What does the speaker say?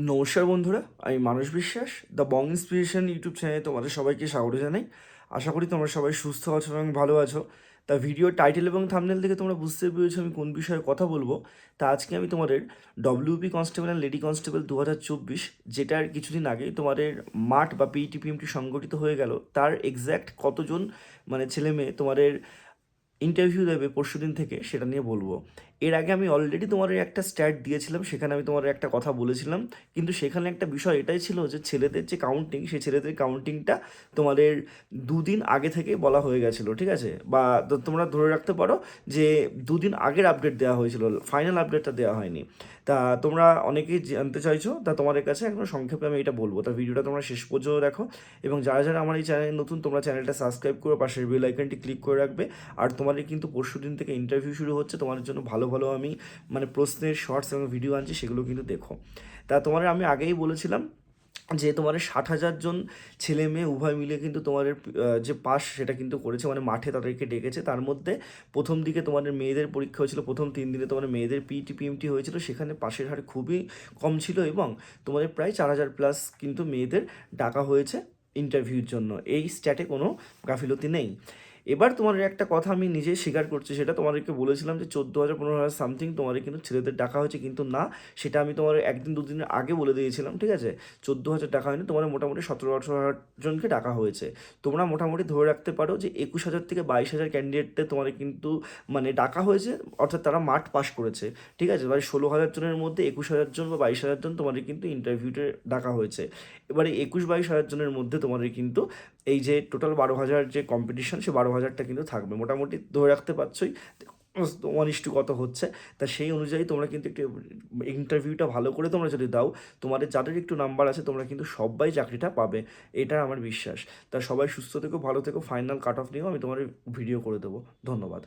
নমস্কার বন্ধুরা, আমি মানস বিশ্বাস দ্য বং ইন্সপিরেশন ইউটিউব চ্যানেলে তোমাদের সবাইকে স্বাগত জানাই। আশা করি তোমরা সবাই সুস্থ আছো এবং ভালো আছো। তা ভিডিও টাইটেল এবং থাম্বনেল থেকে তোমরা বুঝতে পেরেছো আমি কোন বিষয়ে কথা বলবো। তা আজকে আমি তোমাদের WP constable and lady constable 2024, যেটার কিছুদিন আগে তোমাদের মাঠ বা পিইটিপিএমটি সংগঠিত হয়ে গেল, তার এক্স্যাক্ট কতজন ছেলে মেয়ে তোমাদের ইন্টারভিউ দেবে পরশুদিন থেকে, সেটা নিয়ে বলবো। এর আগে আমি অলরেডি তোমার একটা স্ট্যাট দিয়েছিলাম, সেখানে আমি তোমার একটা কথা বলেছিলাম, কিন্তু সেখানে একটা বিষয় এটাই ছিল যে ছেলেদের যে কাউন্টিং, সেই ছেলেদের কাউন্টিংটা তোমাদের দুদিন আগে থেকে বলা হয়ে গেছিলো, ঠিক আছে? বা তোমরা ধরে রাখতে পারো যে দুদিন আগের আপডেট দেওয়া হয়েছিল, ফাইনাল আপডেটটা দেওয়া হয়নি। তা তোমরা অনেকেই জানতে চাইছো, তা তোমাদের কাছে একদম সংক্ষেপে আমি এটা বলবো। তা ভিডিওটা তোমরা শেষ পর্যন্ত দেখো, এবং যারা যারা আমার এই চ্যানেলে নতুন, তোমরা চ্যানেলটা সাবস্ক্রাইব করে পাশের বেল আইকনটি ক্লিক করে রাখবে। আর তোমাদের কিন্তু পরশুদিন থেকে ইন্টারভিউ শুরু হচ্ছে, তোমাদের জন্য ভালো ভালো আমি প্রশ্নের শর্টস এবং ভিডিও আনছি, সেগুলো কিন্তু দেখো। তা তোমাদের আমি আগেই বলেছিলাম যে তোমাদের 60,000 জন ছেলে মেয়ে উভয় মিলে কিন্তু তোমাদের যে পাস সেটা কিন্তু করেছে, মাঠে তাদেরকে ডেকেছে। তার মধ্যে প্রথম দিকে তোমাদের মেয়েদের পরীক্ষা হয়েছিল, প্রথম 3 দিনে তোমাদের মেয়েদের পিইটি হয়েছিল, সেখানে পাশের হার খুবই কম ছিল, এবং তোমাদের প্রায় 4,000 প্লাস কিন্তু মেয়েদের ডাকা হয়েছে ইন্টারভিউর জন্য। এই স্ট্যাটে কোনো গাফিলতি নেই। এবার তোমাদের একটা কথা আমি নিজেই স্বীকার করছি, সেটা তোমাদেরকে বলেছিলাম যে 14,000 15,000 সামথিং তোমাদের কিন্তু ছেলেদের ডাকা হয়েছে, কিন্তু না, সেটা আমি তোমার একদিন দুদিনের আগে বলে দিয়েছিলাম, ঠিক আছে? 14,000 টাকা হয়নি, তোমাদের মোটামুটি 17-18,000 জনকে ডাকা হয়েছে। তোমরা মোটামুটি ধরে রাখতে পারো যে 21,000 থেকে 22,000 ক্যান্ডিডেটকে তোমাদের কিন্তু ডাকা হয়েছে, অর্থাৎ তারা মাঠ পাস করেছে, ঠিক আছে? এবারে 16,000 জনের মধ্যে 21,000 জন বা 22,000 জন তোমাদের কিন্তু ইন্টারভিউতে ডাকা হয়েছে। এবারে 21-22,000 জনের মধ্যে তোমাদের কিন্তু এই যে টোটাল 12,000 যে কম্পিটিশন, সে 12,000টা কিন্তু থাকবে, মোটামুটি ধরে রাখতে পারছোই 1:1 কত হচ্ছে। তা সেই অনুযায়ী তোমরা কিন্তু একটু ইন্টারভিউটা ভালো করে তোমরা যদি দাও, তোমাদের যাদের একটু নাম্বার আছে, তোমরা কিন্তু সবাই চাকরিটা পাবে, এটা আমার বিশ্বাস। তা সবাই সুস্থ থেকো, ভালো থেকো, ফাইনাল কাট অফ নিয়েও আমি তোমার ভিডিও করে দেবো। ধন্যবাদ।